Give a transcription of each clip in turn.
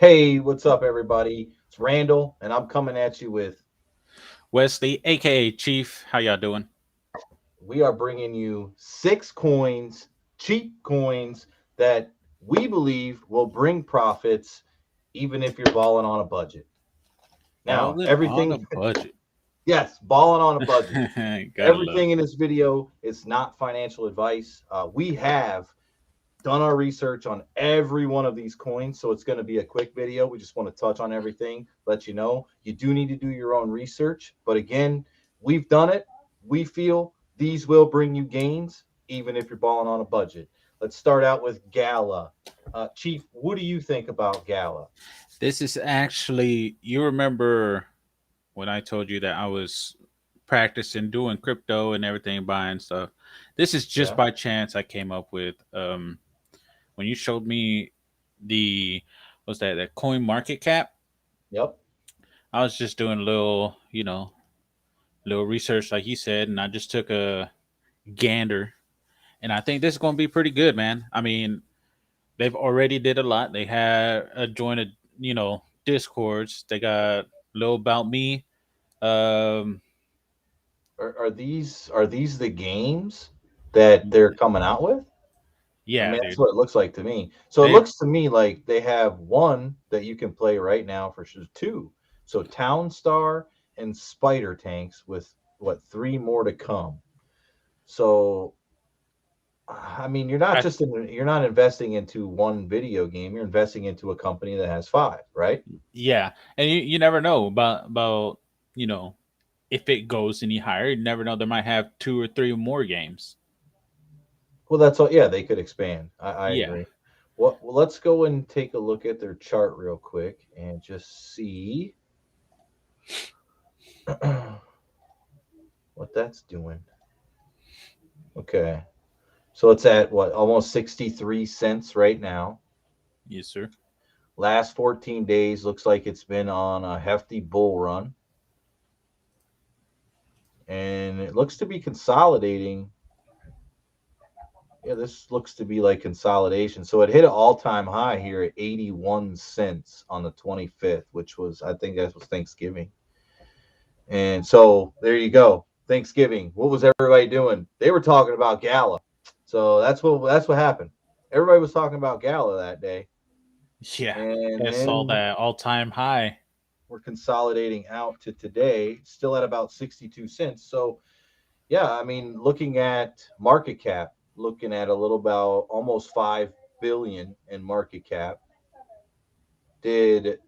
Hey, what's up, everybody? It's Randall, and I'm coming at you with Wesley, aka Chief. How y'all doing? we are bringing you six coins, cheap coins that we believe will bring profits even if you're balling on a budget. Now, Balling on a everything, budget. yes, balling on a budget. Gotta love Everything in this video is not financial advice. We have done our research on every one of these coins, so it's going to be a quick video. We just want to touch on everything, let you know you do need to do your own research, but again, we've done it. We feel these will bring you gains even if you're balling on a budget. Let's start out with GALA. Chief, what do you think about GALA? it. This is actually, you remember when I told you that I was practicing doing crypto and everything, buying stuff. This is just Yeah. by chance I came up with. When you showed me the, what's that, that coin market cap, Yep. I was just doing a little, little research, like you said, and I just took a gander. And I think this is going to be pretty good, man. I mean, they've already did a lot. They had a joined, discords. They got little about me. Um, Are these the games that they're coming out with? I yeah, mean, that's dude. what it looks like to me. So it They looks to me like they have one that you can play right now for sure. Two. So Town Star and Spider Tanks with what three more to come. So I mean, I you're not investing into one video game. You're investing into a company that has five, right? yeah, and you never know about you know if it goes any higher. You never know. They might have two or three more games. Well, that's all. Yeah, they could expand. I Yeah. agree. Well, let's go and take a look at their chart real quick and just see what that's doing. Okay. So it's at what, almost 63 cents right now. Yes, sir. Last 14 days looks like it's been on a hefty bull run. And it looks to be consolidating. Yeah, this looks to be like consolidation. So it hit an all-time high here at 81 cents on the 25th, which was, I think that was Thanksgiving. And so there you go. Thanksgiving. What was everybody doing? They were talking about Gala. So that's what happened. Everybody was talking about Gala that day. Yeah. And I saw then that all time high. we're consolidating out to today, still at about 62 cents. So, yeah, I mean, looking at market cap, looking at a little about almost 5 billion in market cap, did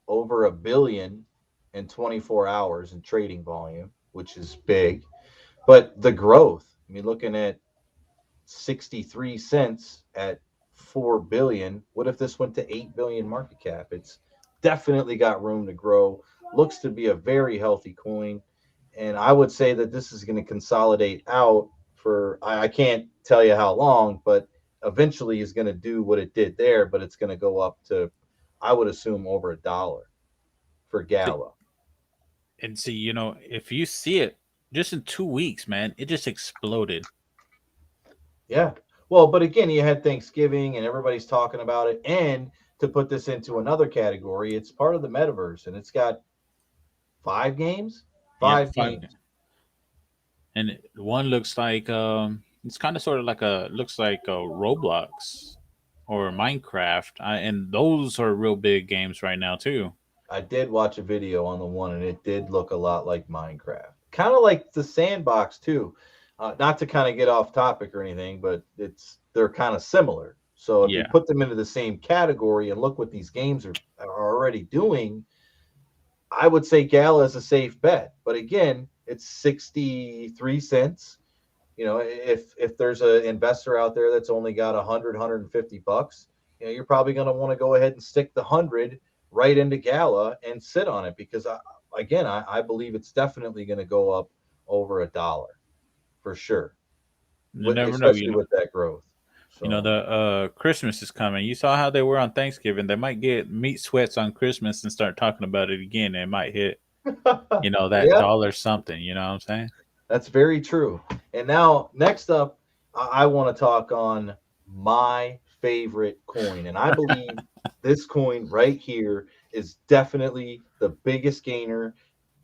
over a billion in 24 hours in trading volume, which is big. But the growth, I mean, looking at 63 cents at 4 billion, what if this went to 8 billion market cap? It's definitely got room to grow. Looks to be a very healthy coin. And I would say that this is going to consolidate out for, I can't tell you how long, but eventually is going to do what it did there, but it's going to go up to, I would assume, over $1 for See, Gala. and see, if you see it just in 2 weeks, man, it just exploded. Yeah. Well, but again, you had Thanksgiving and everybody's talking about it. And to put this into another category, it's part of the metaverse and it's got five games. Yep, Five five. games. And one looks like it's kind of sort of like a looks like a Roblox or Minecraft, and those are real big games right now too. I did watch a video on the one and it did look a lot like Minecraft. Kind of like the sandbox too. Not to kind of get off topic or anything, but they're kind of similar. So if you Yeah, put them into the same category and look what these games are already doing, I would say Gala is a safe bet. But again, it's 63 cents. You know, if there's an investor out there that's only got 100 150 bucks, you're probably going to want to go ahead and stick the 100 right into Gala and sit on it because I believe it's definitely going to go up over $1 for sure, you never know. especially with that growth. The So Christmas is coming. You saw how they were on Thanksgiving. They might get meat sweats on Christmas and start talking about it again. It might hit, that yeah, dollar something. You know what I'm saying? that's very true. And now next up, I want to talk on my favorite coin, and I believe This coin right here is definitely the biggest gainer.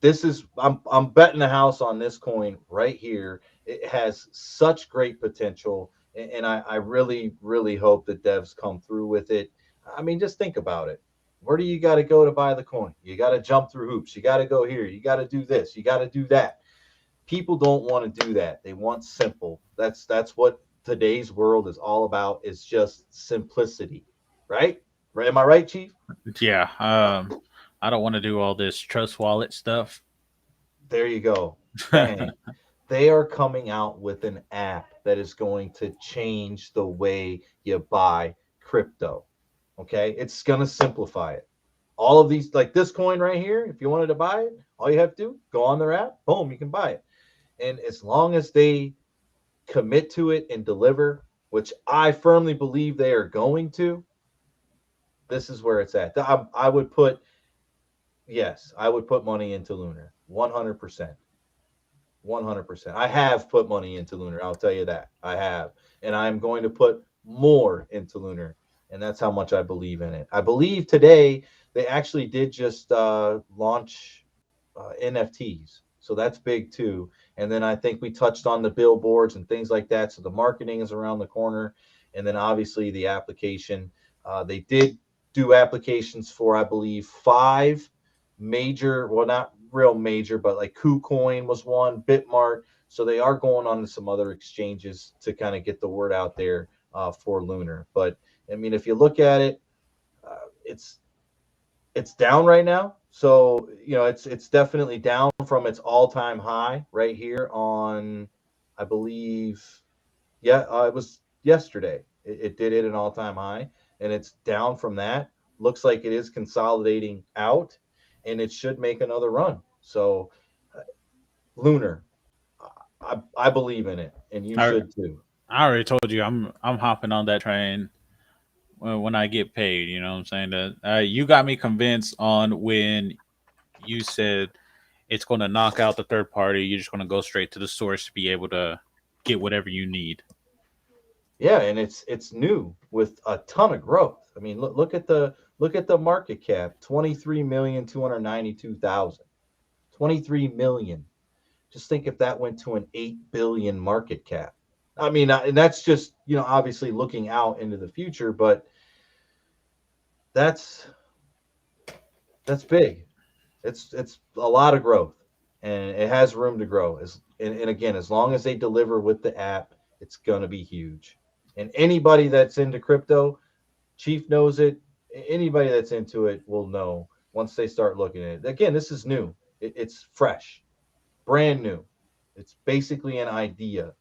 This is I'm betting the house on this coin right here. It has such great potential, and I really hope that devs come through with it. I mean, just think about it. Where do you got to go to buy the coin? You got to jump through hoops. You got to go here. You got to do this. You got to do that. People don't want to do that. They want simple. That's what today's world is all about. Is just simplicity, right? Right? Am I right, Chief? Yeah. I don't want to do all this trust wallet stuff. There you go. Bang. They are coming out with an app that is going to change the way you buy crypto. Okay? It's going to simplify it. All of these, like this coin right here, if you wanted to buy it, all you have to do, go on their app, boom, you can buy it. And as long as they commit to it and deliver, which I firmly believe they are going to, this is where it's at. I would put, yes, I would put money into Lunar 100%. 100%. I have put money into Lunar. I'll tell you that. I have. And I'm going to put more into Lunar. And that's how much I believe in it. I believe today they actually did just launch NFTs. So that's big too. And then I think we touched on the billboards and things like that. So the marketing is around the corner. And then obviously the application. They did do applications for, I believe, five major, well, not real major, but like KuCoin was one, Bitmart. So they are going on to some other exchanges to kind of get the word out there for Lunar. But I mean, if you look at it, it's down right now. So it's definitely down from its all-time high right here on, I believe, yeah, it was yesterday. It did hit an all-time high, and it's down from that. Looks like it is consolidating out, and it should make another run. So, Lunar, I believe in it, and you I should too. I already told you I'm hopping on that train when I get paid. You know what I'm saying? That you got me convinced on when you said it's going to knock out the third party. You're just going to go straight to the source to be able to get whatever you need. Yeah, and it's new with a ton of growth. I mean, look at the market cap, 23,292,000. 23 million. Just think if that went to an 8 billion market cap. I mean, and that's just, obviously looking out into the future, but that's that's big. It's a lot of growth, and it has room to grow. And again, as long as they deliver with the app, it's gonna be huge. And anybody that's into crypto, Chief knows it. Anybody that's into it will know once they start looking at it. Again, this is new. It's fresh, brand new. It's basically an idea,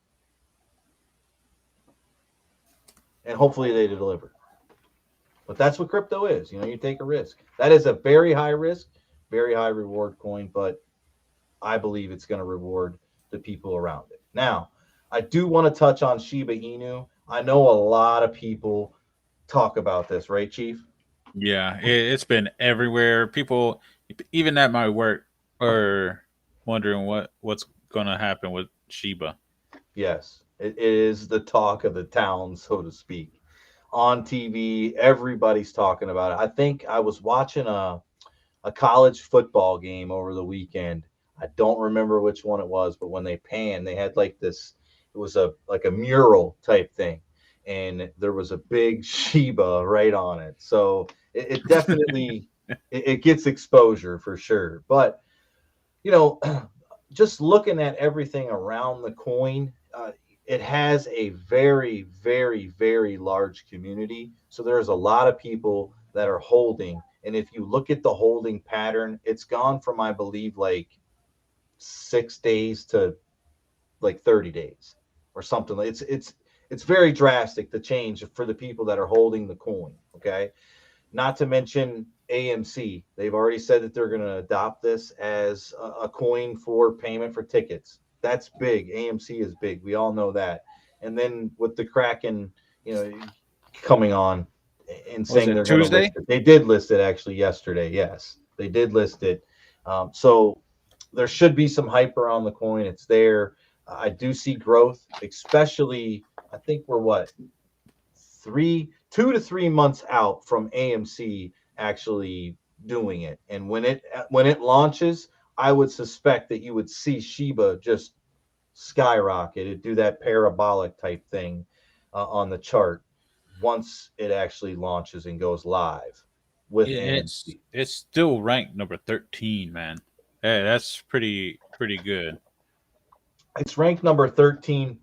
and hopefully they deliver. But that's what crypto is. You take a risk. That is a very high risk, very high reward coin, but I believe it's going to reward the people around it. Now, I do want to touch on Shiba Inu. I know a lot of people talk about this, right, Chief? Yeah, it's been everywhere. People, even at my work, are wondering what's going to happen with Shiba. Yes, it is the talk of the town, so to speak. On TV, everybody's talking about it. I think I was watching a college football game over the weekend. I don't remember which one it was, but when they panned, they had like this. It was a mural type thing, and there was a big Sheba right on it. So it definitely it gets exposure for sure. But you know, just looking at everything around the coin, it has a very large community. So there's a lot of people that are holding. And if you look at the holding pattern, it's gone from, I believe, like 6 days to like 30 days or something. It's very drastic, the change for the people that are holding the coin. Okay. Not to mention AMC. They've already said that they're going to adopt this as a coin for payment for tickets. That's big. AMC is big. We all know that. And then with the Kraken, coming on and Was saying it they're going to list Tuesday? it. They did list it actually yesterday. Yes, they did list it. So there should be some hype around the coin. It's there. I do see growth, especially. I think we're what, 2 to 3 months out from AMC actually doing it. And when it launches, I would suspect that you would see Shiba just skyrocket. It do that parabolic type thing on the chart once it actually launches and goes live with It's AMC. it's still ranked number 13, man. Hey, that's pretty good. It's ranked number 13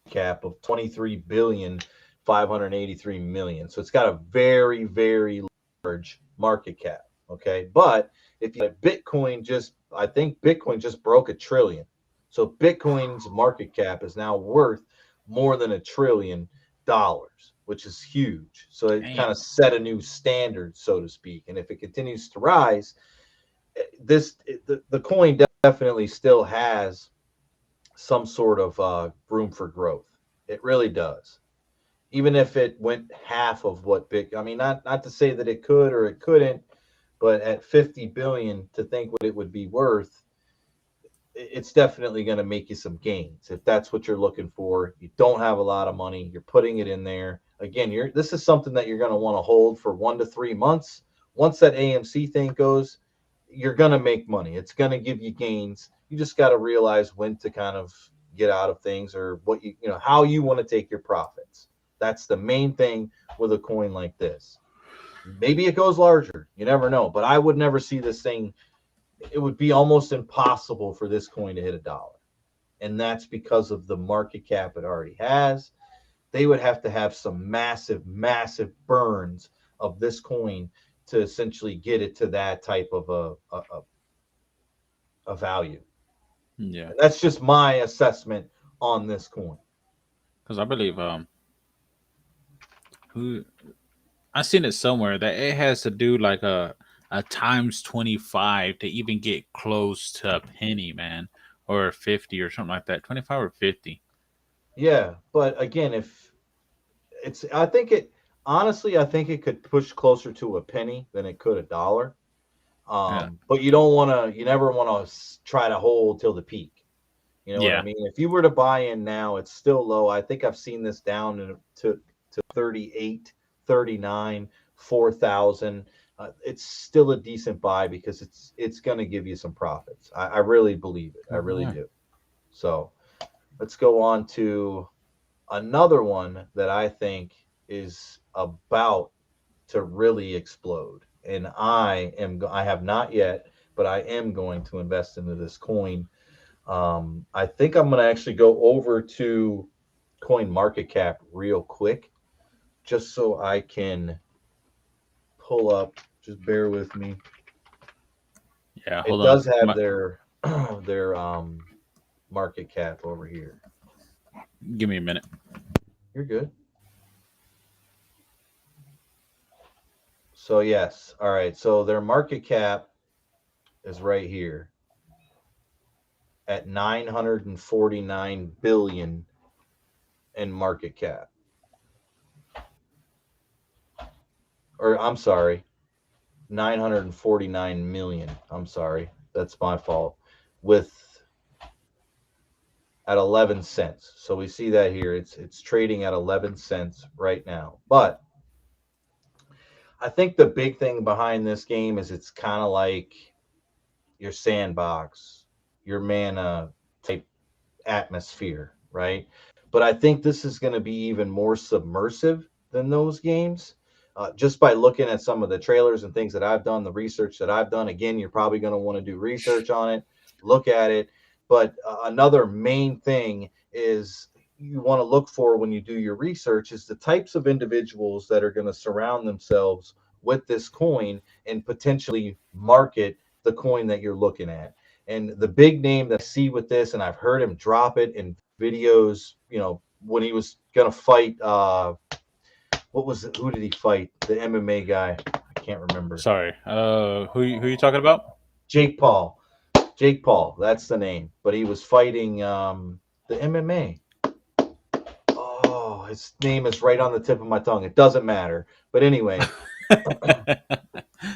cap of 23 billion 583 million. So it's got a very, very large market cap. Okay. But if you Bitcoin just, I think Bitcoin just broke a trillion. So Bitcoin's market cap is now worth more than $1 trillion, which is huge. So it kind Damn. of set a new standard, so to speak. And if it continues to rise, the coin definitely still has some sort of room for growth. It really does. Even if it went half of what big, I mean, not to say that it could or it couldn't, but at 50 billion, to think what it would be worth, it's definitely going to make you some gains if that's what you're looking for. You don't have a lot of money, you're putting it in there. Again, this is something that you're going to want to hold for 1 to 3 months. Once that AMC thing goes, you're going to make money. It's going to give you gains. You just got to realize when to kind of get out of things, or what how you want to take your profits. That's the main thing with a coin like this. Maybe it goes larger. You never know. But I would never see this thing. It would be almost impossible for this coin to hit $1. And that's because of the market cap it already has. They would have to have some massive, massive burns of this coin to essentially get it to that type of a value. Yeah, And that's just my assessment on this coin. because I believe who I seen it somewhere that it has to do like a times 25 to even get close to a penny, man, or 50 or something like that. 25 or 50. Yeah, but again, if I think it honestly, I think it could push closer to a penny than it could $1. Yeah, But you never want to try to hold till the peak. You know what I yeah, mean? If you were to buy in now, it's still low. I think I've seen this down to 38, 39, 4,000. It's still a decent buy because it's going to give you some profits. I really believe it. I all really right. do. So let's go on to another one that I think is about to really explode. And I have not yet, but I am going to invest into this coin. I think I'm going to actually go over to Coin Market Cap real quick, just so I can pull up. Just bear with me. Yeah, It hold on. does have their their market cap over here. Give me a minute. You're good. So yes, all right. So their market cap is right here at 949 billion in market cap. Or I'm sorry, 949 million. I'm sorry. That's my fault. With at 11 cents. So we see that here. It's trading at 11 cents right now. But I think the big thing behind this game is it's kind of like your sandbox, your mana type atmosphere, right? But I think this is going to be even more submersive than those games. Just by looking at some of the trailers and things that I've done, the research that I've done. Again, you're probably going to want to do research on it, look at it. But another main thing is you want to look for when you do your research is the types of individuals that are going to surround themselves with this coin and potentially market the coin that you're looking at. And the big name that I see with this, and I've heard him drop it in videos, when he was going to fight, what was it? Who did he fight? The MMA guy. I can't remember. Sorry. Who you talking about? Jake Paul. Jake Paul. That's the name. But he was fighting the MMA. Oh, his name is right on the tip of my tongue. It doesn't matter. But anyway,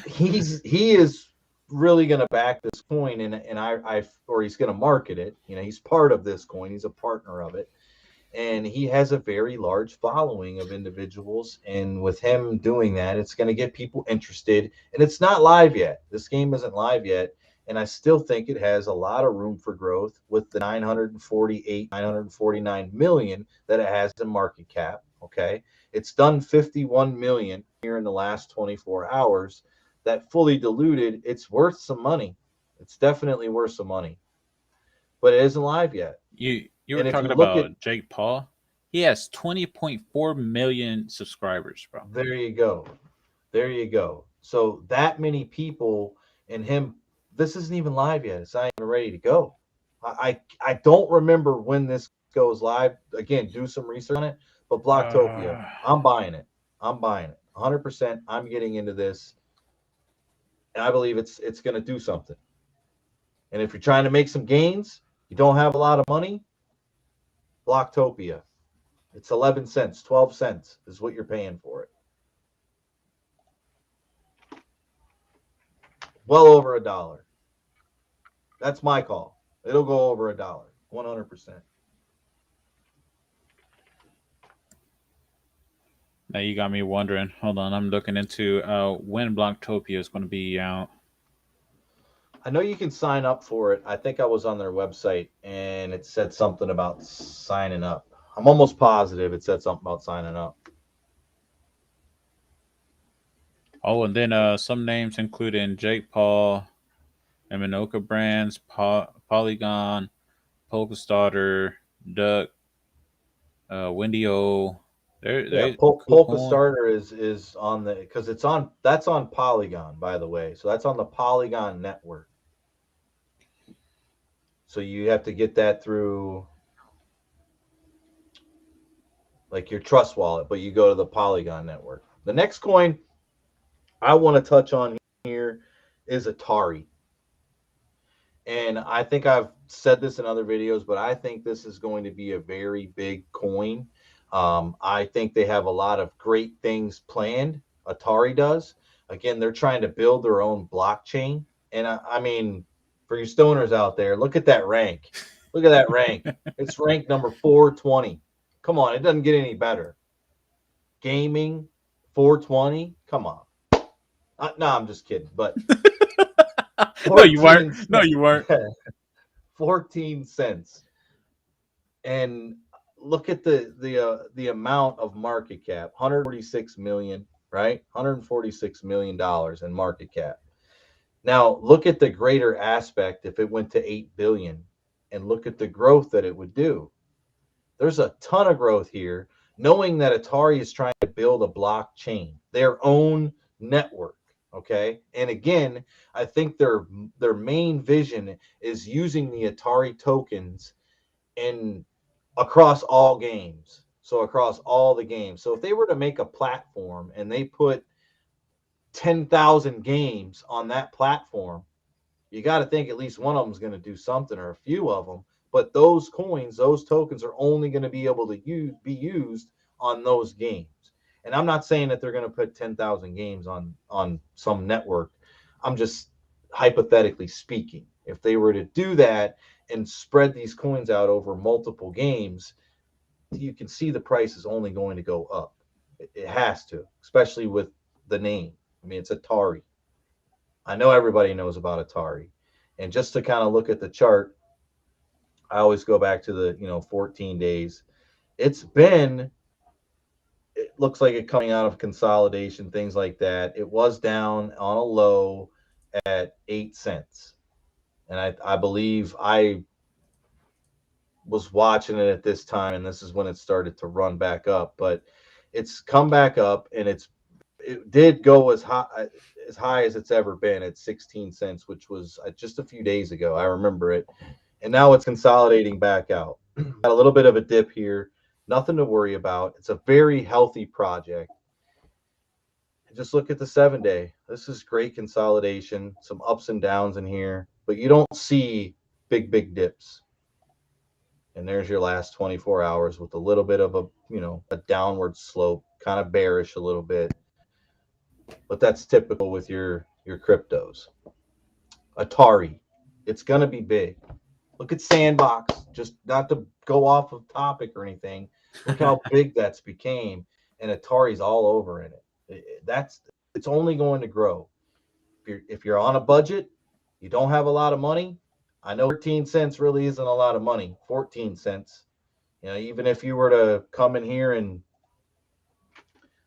he is really going to back this coin, and I or he's going to market it. He's part of this coin. He's a partner of it. and he has a very large following of individuals. And with him doing that, it's going to get people interested. And it's not live yet. This game isn't live yet. And I still think it has a lot of room for growth with the 948, 949 million that it has in market cap. Okay. It's done 51 million here in the last 24 hours. That fully diluted, it's worth some money. It's definitely worth some money, but it isn't live yet. You were And if you talking look at, about Jake Paul. He has 20.4 million subscribers, bro. there you go. There you go. So that many people and him, this isn't even live yet. It's not even ready to go. I don't remember when this goes live. Again, do some research on it. But Blocktopia, Uh, I'm buying it. I'm buying it. 100%. I'm getting into this, and I believe it's going to do something. And if you're trying to make some gains, you don't have a lot of money, Blocktopia. It's 11 cents, 12 cents is what you're paying for it. Well over $1. That's my call. It'll go over $1, 100%. now you got me wondering. Hold on, I'm looking into when Blocktopia is going to be out. I know you can sign up for it. I think I was on their website and it said something about signing up. I'm almost positive it said something about signing up. Oh, and then some names including Jake Paul, Eminoka Brands, Polygon, Polka Starter, Duck, Wendy O. Yeah, They cool Polka coin. Starter is on the, because it's on, that's on Polygon, by the way. So that's on the Polygon network. So you have to get that through like your Trust wallet, but you go to the Polygon network. The next coin I want to touch on here is Atari. And I think I've said this in other videos, but I think this is going to be a very big coin. I think they have a lot of great things planned. Atari does. Again, they're trying to build their own blockchain. And I mean, for you stoners out there, look at that rank. Look at that rank. It's ranked number 420. Come on, it doesn't get any better. Gaming, 420. Come on. No, I'm just kidding. But No, you weren't. 14 No, you weren't. 14 cents. And look at the amount of market cap, 146 million, right? 146 million dollars in market cap. Now, look at the greater aspect if it went to 8 billion and look at the growth that it would do. There's a ton of growth here, knowing that Atari is trying to build a blockchain, their own network. Okay. And again, I think their main vision is using the Atari tokens in across all games. So across all the games. So if they were to make a platform and they put 10,000 games on that platform, you got to think at least one of them is going to do something or a few of them. But those coins, those tokens are only going to be able to be used on those games. And I'm not saying that they're going to put 10,000 games on some network. I'm just hypothetically speaking. If they were to do that and spread these coins out over multiple games, you can see the price is only going to go up. It has to, especially with the name. I mean, it's Atari. I know everybody knows about Atari. And just to kind of look at the chart, I always go back to the, 14 days. It's been, it looks like it coming out of consolidation, things like that. It was down on a low at 8 cents. And I believe I was watching it at this time, and this is when it started to run back up. But it's come back up, and it did go as high as it's ever been at 16 cents, which was just a few days ago. I remember it, and now it's consolidating back out. Got a little bit of a dip here, nothing to worry about. It's a very healthy project. Just look at the 7-day. This is great consolidation, some ups and downs in here, but you don't see big dips. And there's your last 24 hours with a little bit of a downward slope, kind of bearish a little bit. But that's typical with your cryptos. Atari, it's going to be big. Look at Sandbox, just not to go off of topic or anything. Look how big that's became, and Atari's all over in it. That's it's only going to grow. If you're on a budget, you don't have a lot of money. I know 13 cents really isn't a lot of money. 14 cents. Even if you were to come in here and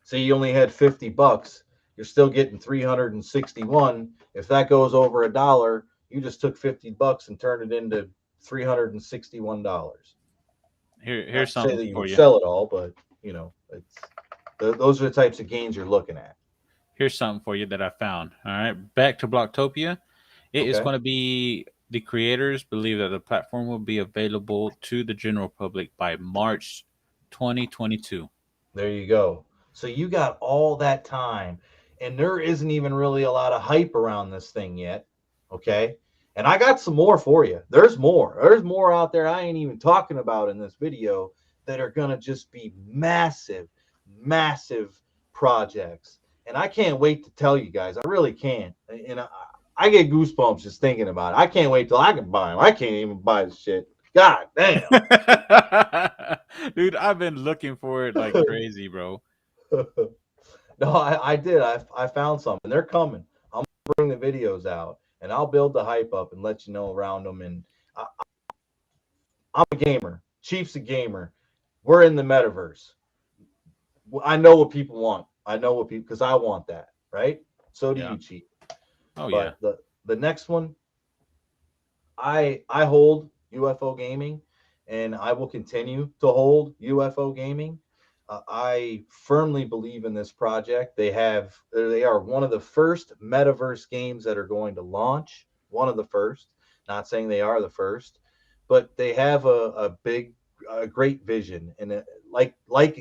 say you only had 50 bucks, you're still getting 361. If that goes over $1, you just took 50 bucks and turned it into $361. Here's Not to say something that you for would you. sell it all, but it's those are the types of gains you're looking at. Here's something for you that I found. All right, back to Blocktopia. It is Okay, going to be the creators believe that the platform will be available to the general public by March 2022. there you go. So you got all that time, and there isn't even really a lot of hype around this thing yet. Okay, and I got some more for you. There's more. There's more out there I ain't even talking about in this video that are gonna just be massive, massive projects. And I can't wait to tell you guys. I really can't. And I get goosebumps just thinking about it. I can't wait till I can buy them. I can't even buy the shit. God damn. Dude, I've been looking for it like crazy, bro. No, I did. I found some, and they're coming. I'm gonna bring the videos out, and I'll build the hype up and let you know around them. And I, I'm a gamer. Chief's a gamer. We're in the metaverse. I know what people want. I know what people because I want that, right? So do Yeah. you, Chief. Oh yeah. But the next one, I hold UFO gaming, and I will continue to hold UFO gaming. I firmly believe in this project. They are one of the first metaverse games that are going to launch. One of the first. Not saying they are the first, but they have a great vision, and like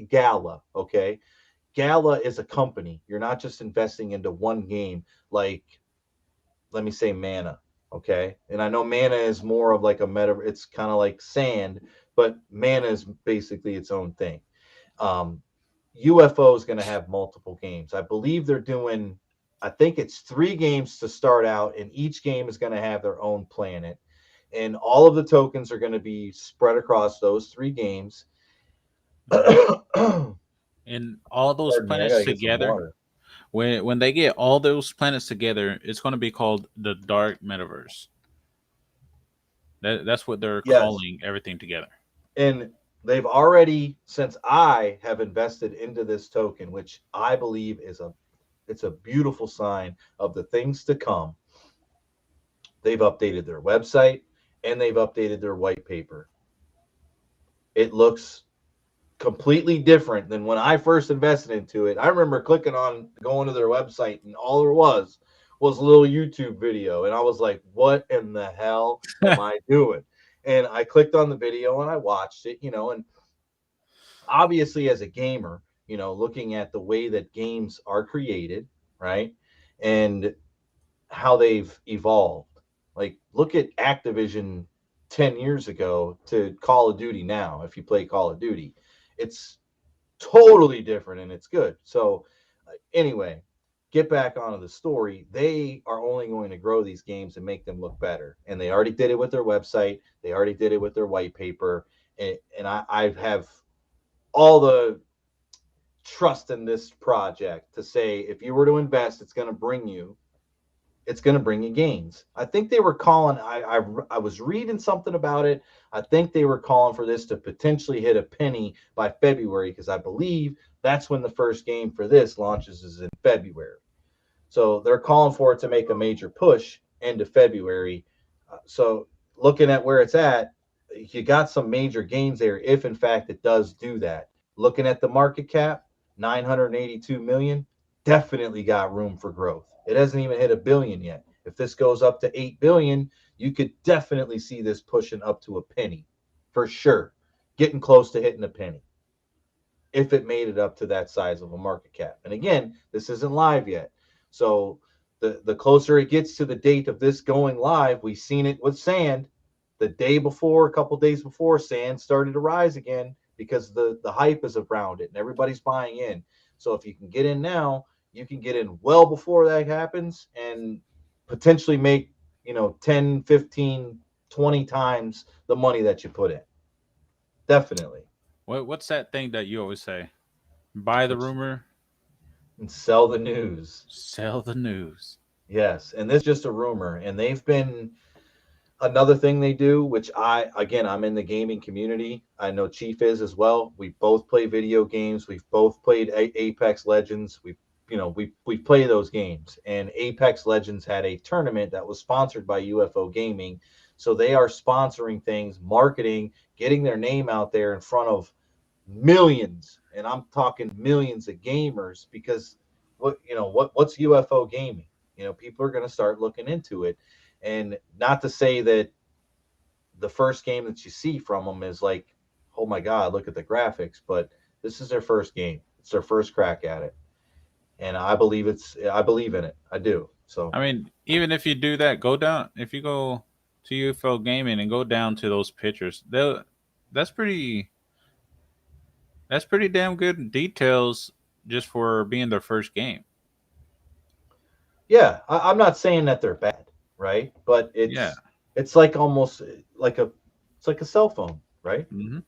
Gala. Okay, Gala is a company. You're not just investing into one game like, let me say, Mana. Okay, and I know Mana is more of like a meta. It's kind of like sand, but Mana is basically its own thing. um, UFO is going to have multiple games. I believe they're doing, I think it's 3 games to start out, and each game is going to have their own planet. And all of the tokens are going to be spread across those 3 games. Yeah. Pardon And all those me, I got planets to get some together, water. when they get all those planets together, it's going to be called the Dark Metaverse. That's what they're Yes. calling everything together. And they've already, since I have invested into this token, which I believe it's a beautiful sign of the things to come. They've updated their website and they've updated their white paper. It looks completely different than when I first invested into it. I remember clicking on going to their website, and all there was a little YouTube video, and I was like, "What in the hell am I doing?" And I clicked on the video and I watched it, and obviously as a gamer, looking at the way that games are created, right? And how they've evolved. Like, look at Activision 10 years ago to Call of Duty now. If you play Call of Duty, it's totally different and it's good. So, anyway, get back onto the story. They are only going to grow these games and make them look better. And they already did it with their website, they already did it with their white paper. And I have all the trust in this project to say if you were to invest, it's going to bring you gains. I think they were calling. I was reading something about it. I think they were calling for this to potentially hit a penny by February, because I believe that's when the first game for this launches, is in February. So they're calling for it to make a major push into February. So looking at where it's at, you got some major gains there if in fact it does do that. Looking at the market cap, 982 million, definitely got room for growth. It hasn't even hit a billion yet. If this goes up to 8 billion, you could definitely see this pushing up to a penny for sure. Getting close to hitting a penny if it made it up to that size of a market cap. And again, this isn't live yet. So the closer it gets to the date of this going live, we've seen it with sand. The day before, a couple days before, sand started to rise again because the hype is around it and everybody's buying in. So if you can get in now, you can get in well before that happens and potentially make, 10, 15, 20 times the money that you put in. Definitely. What's that thing that you always say? Buy the Which rumor, and sell the news. sell the news. Yes, and this is just a rumor, and they've been another thing they do, which I'm in the gaming community. I know Chief is as well. We both play video games. We've both played Apex Legends. We play those games. And Apex Legends had a tournament that was sponsored by UFO Gaming, so they are sponsoring things, marketing, getting their name out there in front of millions, and I'm talking millions of gamers, because what's UFO gaming? People are going to start looking into it. And not to say that the first game that you see from them is like, oh my god, look at the graphics, but this is their first game. It's their first crack at it, and I believe in it. I do. So I mean, even if you do that, go down. If you go to UFO Gaming and go down to those pictures, that's pretty. That's pretty damn good details just for being their first game. yeah, I'm not saying that they're bad, right? But Yeah. it's like almost like a it's like a cell phone, right? Hmm.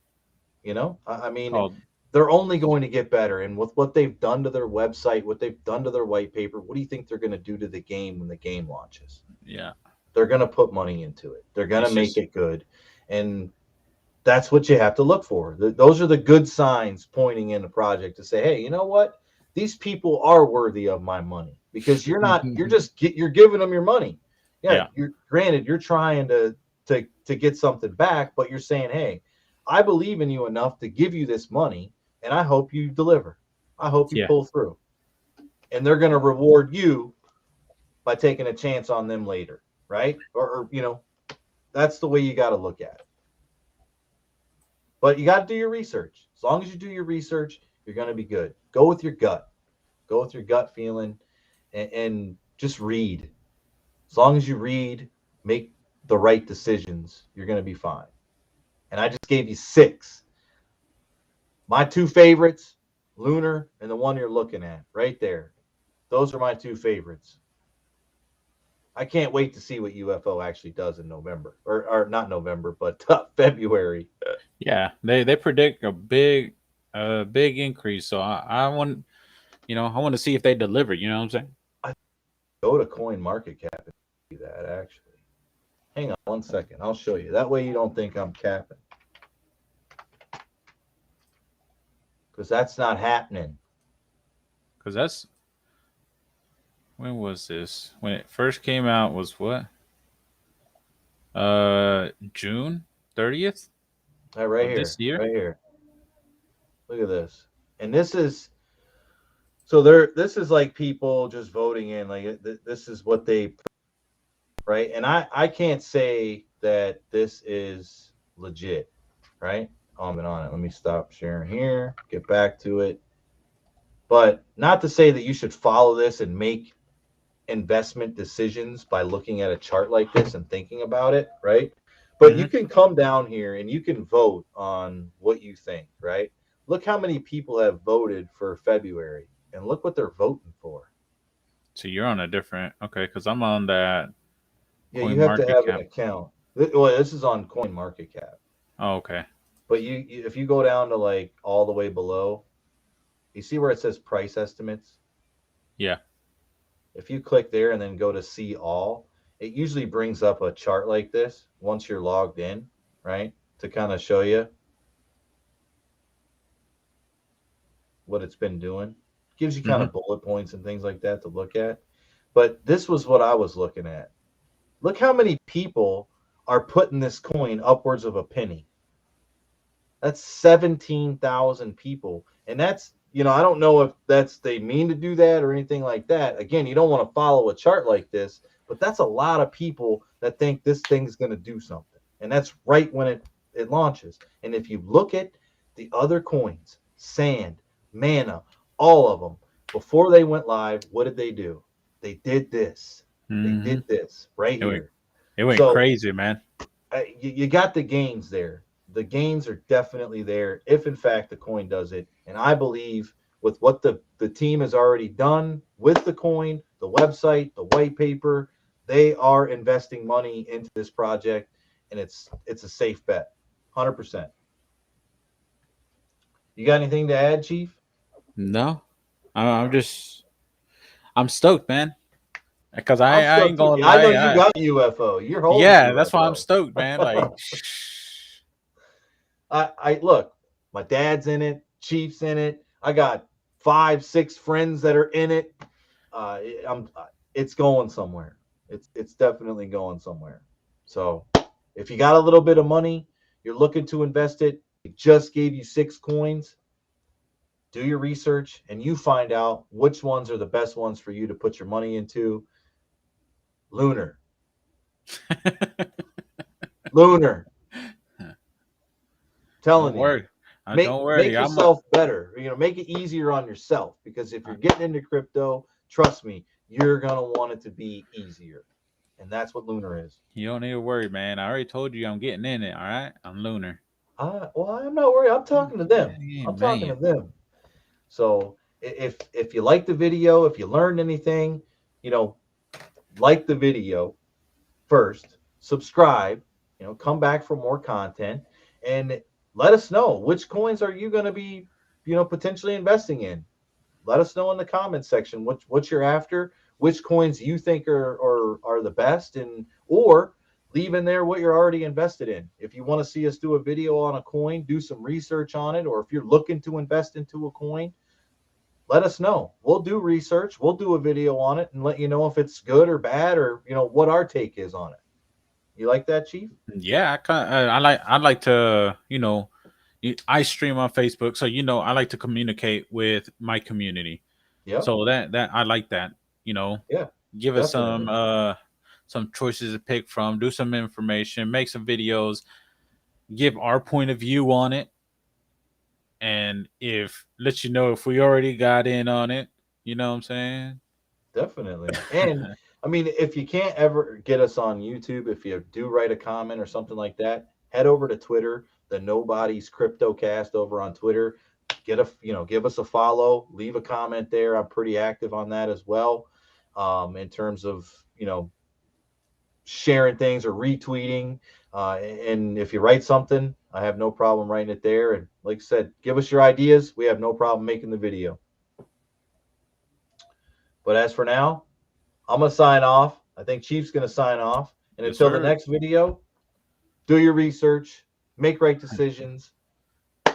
I mean, Oh, they're only going to get better. And with what they've done to their website, what they've done to their white paper, what do you think they're going to do to the game when the game launches? yeah. They're going to put money into it. They're going to It's make just it good. And that's what you have to look for. Those are the good signs pointing in the project to say, hey, you know what? These people are worthy of my money, because you're giving them your money. Yeah, yeah, you're granted you're trying to get something back, but you're saying, hey, I believe in you enough to give you this money, and I hope you deliver. I hope you yeah, pull through. And they're going to reward you by taking a chance on them later, right? Or that's the way you got to look at it. But you got to do your research. As long as you do your research, you're going to be good. Go with your gut. Go with your gut feeling, and just read. As long as you read, make the right decisions, you're going to be fine. And I just gave you six. My two favorites, Lunar and the one you're looking at right there. Those are my two favorites. I can't wait to see what UFO actually does in November, or not November, but February. yeah. They predict a big increase. So I want I want to see if they deliver. You know what I'm saying? I go to Coin Market Cap and see that actually. Hang on 1 second. I'll show you. That way you don't think I'm capping, because that's not happening. Because that's when was this? When it first came out was what? June 30th All right, of here, this year. right here. Look at this. And this is like people just voting in. Like this is what they, right. And I can't say that this is legit, right? I'm on it. Let me stop sharing here. Get back to it. But not to say that you should follow this and make investment decisions by looking at a chart like this and thinking about it, right? But you Hmm. can come down here and you can vote on what you think, right? Look how many people have voted for February, and look what they're voting for. So you're on a different okay, because I'm on that Yeah, Coin you have to Market have an Cap. account. Well, this is on Coin Market Cap, Oh, okay. but if you go down to like all the way below, you see where it says price estimates. Yeah. If you click there and then go to see all, it usually brings up a chart like this once you're logged in, right? To kind of show you what it's been doing. Gives you kind Hmm. of bullet points and things like that to look at. But this was what I was looking at. Look how many people are putting this coin upwards of a penny. That's 17,000 people. And I don't know if they mean to do that or anything like that. Again, you don't want to follow a chart like this, but that's a lot of people that think this thing's going to do something. And that's right when it launches. And if you look at the other coins, Sand, Mana, all of them, before they went live, what did they do? They did this. They Hmm. did this right It went here. it went So crazy, man. you got the gains there. The gains are definitely there if, in fact, the coin does it. And I believe with what the team has already done with the coin, the website, the white paper, they are investing money into this project, and it's a safe bet, 100%. You got anything to add, Chief? No, I'm just I'm stoked, man. Because I'm I ain't stoked too. gonna Yeah, I know lie. you got UFO. You're holding Yeah, that's why I'm UFO. stoked, man. Like, I look, my dad's in it, Chief's in it. I got 5, 6 friends that are in it. I'm it's going somewhere. It's definitely going somewhere. So if you got a little bit of money, you're looking to invest it, it just gave you 6 coins. Do your research and you find out which ones are the best ones for you to put your money into. Lunar. Lunar. don't Telling you. worry. make Don't worry. make I'm yourself better, make it easier on yourself, because if you're getting into crypto, trust me, you're going to want it to be easier, and that's what Lunar is. You don't need to worry, man. I already told you I'm getting in it. All right, I'm Lunar. Well, I'm not worried. I'm talking to them. Hey, I'm talking man. to them. So if you like the video, if you learned anything, you know like the video first, subscribe, come back for more content, and let us know which coins are you going to be potentially investing in. Let us know in the comments section what you're after, which coins you think are the best, and or leave in there what you're already invested in. If you want to see us do a video on a coin, do some research on it, or if you're looking to invest into a coin, let us know. We'll do research, we'll do a video on it, and let you know if it's good or bad, or what our take is on it. You like that, Chief? Yeah, I like to I stream on Facebook, so I like to communicate with my community. Yep. So that I like that. You know, Yeah, give us definitely. some choices to pick from, do some information, make some videos, give our point of view on it, and if let you know if we already got in on it. You know what I'm saying? Definitely. And I mean, if you can't ever get us on YouTube, if you do write a comment or something like that, head over to Twitter, the Nobody's CryptoCast over on Twitter. Give us a follow, leave a comment there. I'm pretty active on that as well. In terms of, sharing things or retweeting. And if you write something, I have no problem writing it there. And like I said, give us your ideas. We have no problem making the video. But as for now, I'm going to sign off. I think Chief's going to sign off. And Yes, until the sir. next video, do your research, make right decisions, come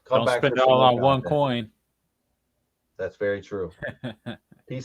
Don't back for spend it some all more on one content. coin. That's very true. Peace